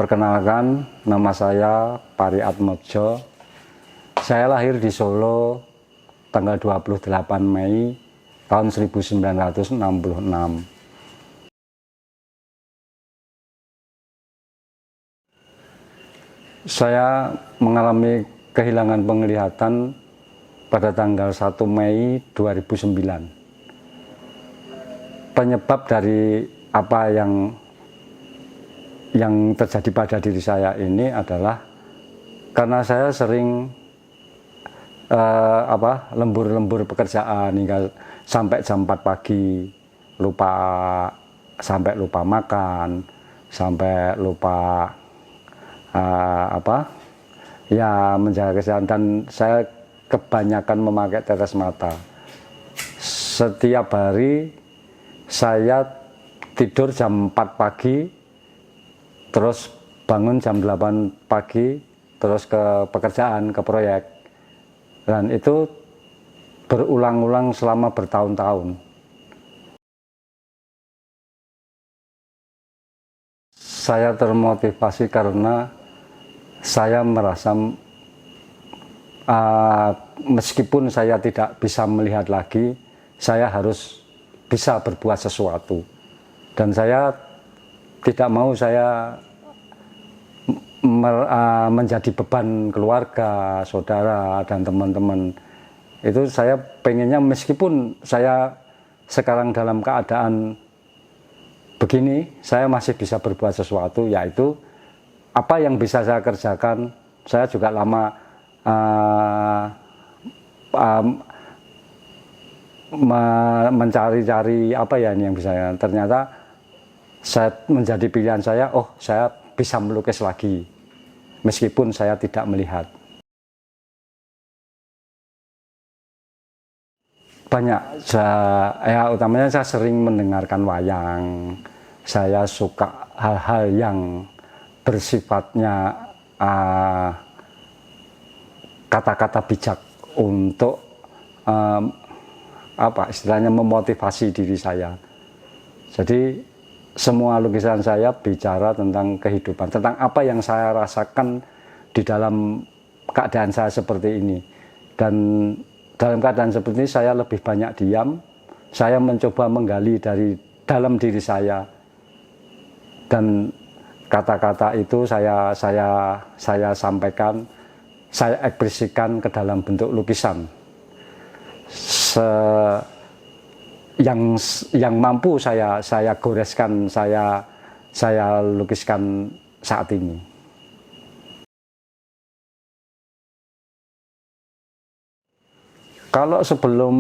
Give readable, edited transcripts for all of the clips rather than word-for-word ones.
Perkenalkan, nama saya Pari Atmojo. Saya lahir di Solo tanggal 28 Mei tahun 1966. Saya mengalami kehilangan penglihatan pada tanggal 1 Mei 2009. Penyebab dari apa yang terjadi pada diri saya ini adalah karena saya sering lembur-lembur pekerjaan hingga sampai jam 4 pagi, sampai lupa makan, sampai lupa menjaga kesehatan, dan saya kebanyakan memakai tetes mata. Setiap hari saya tidur jam 4 pagi, terus bangun jam 8 pagi, terus ke pekerjaan, ke proyek. Dan itu berulang-ulang selama bertahun-tahun. Saya termotivasi karena saya merasa meskipun saya tidak bisa melihat lagi, saya harus bisa berbuat sesuatu. Dan saya tidak mau saya menjadi beban keluarga, saudara, dan teman-teman. Itu saya pengennya meskipun saya sekarang dalam keadaan begini, saya masih bisa berbuat sesuatu, yaitu apa yang bisa saya kerjakan. Saya juga lama mencari-cari apa ya ini yang bisa, ternyata saya menjadi pilihan saya, oh saya bisa melukis lagi meskipun saya tidak melihat. Banyak, utamanya saya sering mendengarkan wayang. Saya suka hal-hal yang bersifatnya kata-kata bijak untuk istilahnya memotivasi diri saya. Jadi semua lukisan saya bicara tentang kehidupan, tentang apa yang saya rasakan di dalam keadaan saya seperti ini. Dan dalam keadaan seperti ini saya lebih banyak diam. Saya mencoba menggali dari dalam diri saya, dan kata-kata itu saya sampaikan, saya ekspresikan ke dalam bentuk lukisan. Yang mampu saya goreskan, saya lukiskan saat ini. Kalau sebelum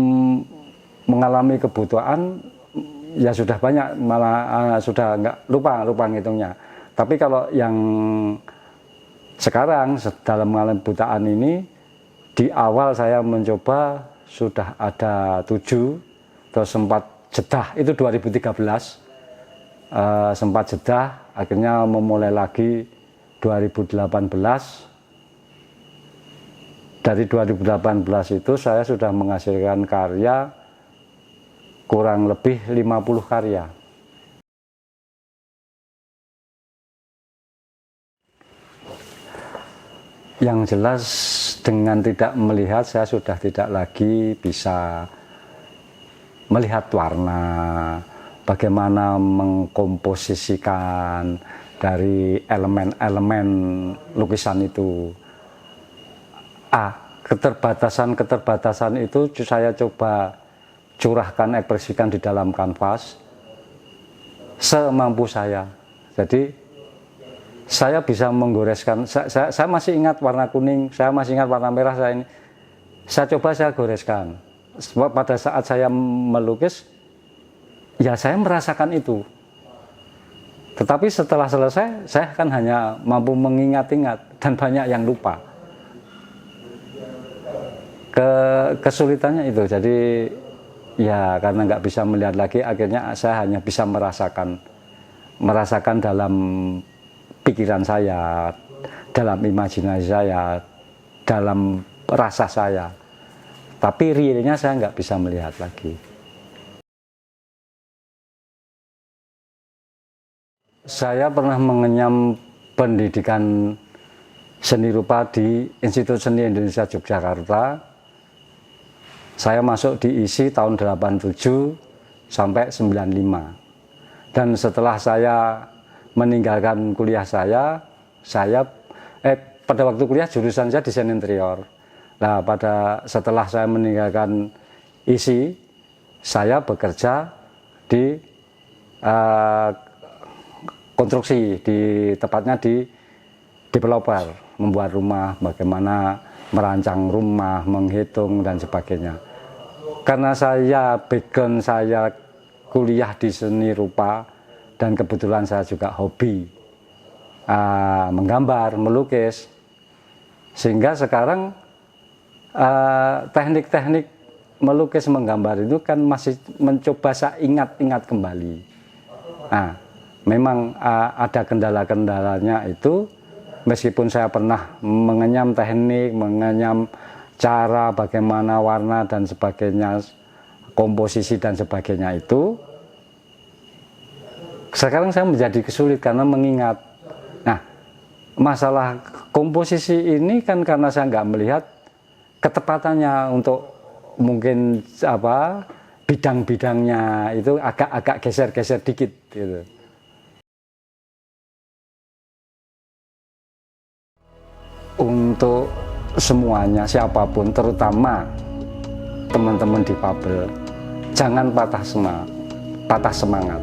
mengalami kebutuhan ya sudah banyak, malah sudah nggak lupa ngitungnya. Tapi kalau yang sekarang dalam mengalami kebutuhan ini, di awal saya mencoba sudah ada 7, terus sempat jedah, itu 2013, sempat jedah, akhirnya memulai lagi 2018. Dari 2018 itu saya sudah menghasilkan karya kurang lebih 50 karya. Yang jelas dengan tidak melihat saya sudah tidak lagi bisa melihat warna, bagaimana mengkomposisikan dari elemen-elemen lukisan itu. Keterbatasan itu saya coba curahkan, ekspresikan di dalam kanvas semampu saya. Jadi saya bisa menggoreskan, saya masih ingat warna kuning, saya masih ingat warna merah, saya coba saya goreskan. Pada saat saya melukis, ya saya merasakan itu. Tetapi setelah selesai, saya kan hanya mampu mengingat-ingat, dan banyak yang lupa. Kesulitannya itu, jadi ya karena nggak bisa melihat lagi, akhirnya saya hanya bisa merasakan dalam pikiran saya, dalam imajinasi saya, dalam rasa saya. Tapi realnya saya nggak bisa melihat lagi. Saya pernah mengenyam pendidikan seni rupa di Institut Seni Indonesia Yogyakarta. Saya masuk di ISI tahun 87 sampai 95. Dan setelah saya meninggalkan kuliah saya pada waktu kuliah jurusan saya desain interior. Nah, setelah saya meninggalkan ISI, saya bekerja di konstruksi, tepatnya di developer, membuat rumah, bagaimana merancang rumah, menghitung dan sebagainya. Karena background saya kuliah di seni rupa dan kebetulan saya juga hobi menggambar, melukis, sehingga sekarang teknik-teknik melukis, menggambar itu kan masih mencoba saya ingat-ingat kembali. Nah, memang ada kendala-kendalanya itu, meskipun saya pernah mengenyam teknik, mengenyam cara bagaimana warna dan sebagainya, komposisi dan sebagainya itu, sekarang saya menjadi kesulit karena mengingat. Nah, masalah komposisi ini kan karena saya nggak melihat ketepatannya untuk mungkin bidang-bidangnya itu agak geser-geser dikit gitu. Untuk semuanya, siapapun, terutama teman-teman difabel, jangan patah semangat.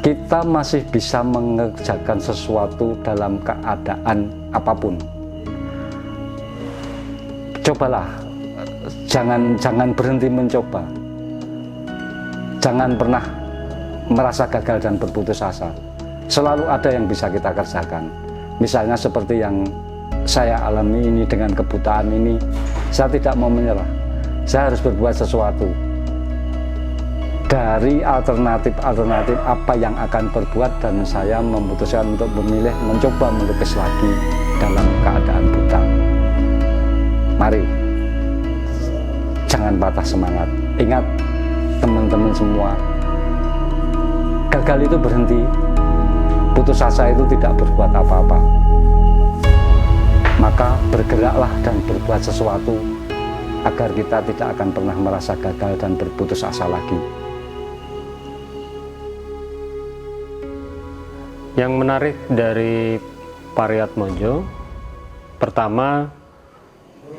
Kita masih bisa mengerjakan sesuatu dalam keadaan apapun. Cobalah, jangan berhenti mencoba. Jangan pernah merasa gagal dan berputus asa. Selalu ada yang bisa kita kerjakan. Misalnya seperti yang saya alami ini dengan kebutaan ini, saya tidak mau menyerah. Saya harus berbuat sesuatu. Dari alternatif apa yang akan berbuat, dan saya memutuskan untuk memilih mencoba melukis lagi dalam keadaan buta. Mari, jangan patah semangat. Ingat teman-teman semua, gagal itu berhenti, putus asa itu tidak berbuat apa-apa. Maka bergeraklah dan berbuat sesuatu agar kita tidak akan pernah merasa gagal dan berputus asa lagi. Yang menarik dari Pariatmodjo, pertama,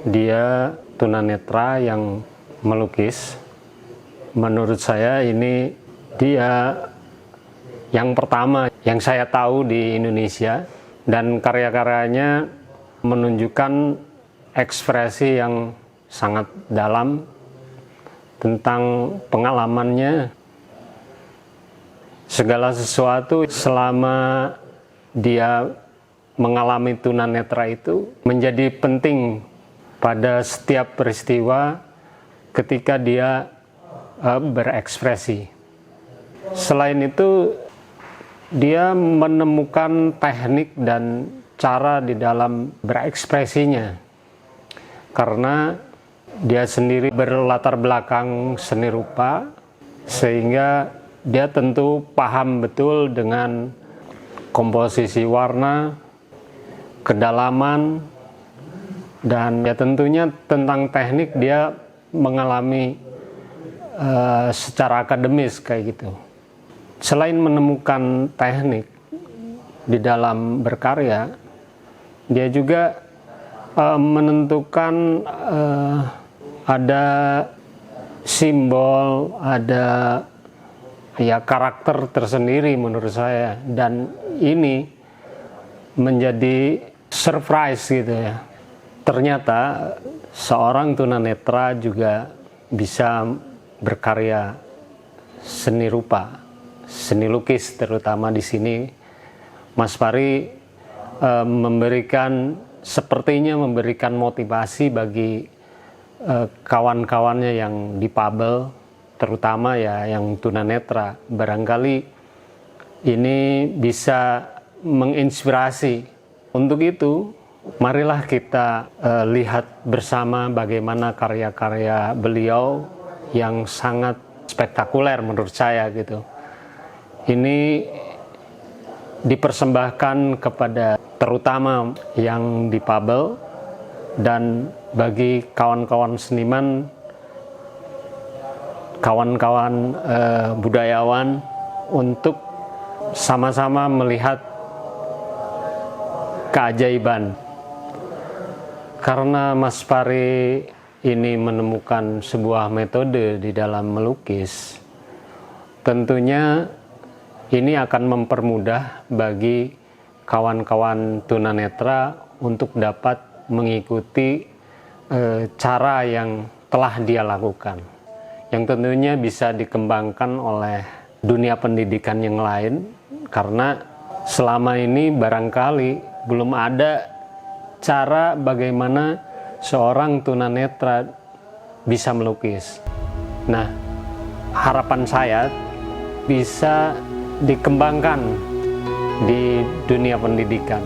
dia tunanetra yang melukis. Menurut saya ini dia yang pertama yang saya tahu di Indonesia, dan karya-karyanya menunjukkan ekspresi yang sangat dalam tentang pengalamannya. Segala sesuatu selama dia mengalami tunanetra itu menjadi penting pada setiap peristiwa ketika dia berekspresi. Selain itu, dia menemukan teknik dan cara di dalam berekspresinya, karena dia sendiri berlatar belakang seni rupa, sehingga dia tentu paham betul dengan komposisi warna, kedalaman, dan ya tentunya tentang teknik dia mengalami secara akademis kayak gitu. Selain menemukan teknik di dalam berkarya, dia juga menentukan ada simbol, ada ya karakter tersendiri menurut saya, dan ini menjadi surprise gitu ya. Ternyata seorang tunanetra juga bisa berkarya seni rupa, seni lukis terutama di sini. Mas Pari sepertinya memberikan motivasi bagi kawan-kawannya yang difabel, terutama ya yang tunanetra. Barangkali ini bisa menginspirasi. Untuk itu, marilah kita lihat bersama bagaimana karya-karya beliau yang sangat spektakuler menurut saya gitu. Ini dipersembahkan kepada terutama yang difabel dan bagi kawan-kawan seniman, kawan-kawan budayawan untuk sama-sama melihat keajaiban. Karena Mas Pari ini menemukan sebuah metode di dalam melukis, tentunya ini akan mempermudah bagi kawan-kawan tunanetra untuk dapat mengikuti cara yang telah dia lakukan, yang tentunya bisa dikembangkan oleh dunia pendidikan yang lain, karena selama ini barangkali belum ada cara bagaimana seorang tunanetra bisa melukis. Nah, harapan saya bisa dikembangkan di dunia pendidikan.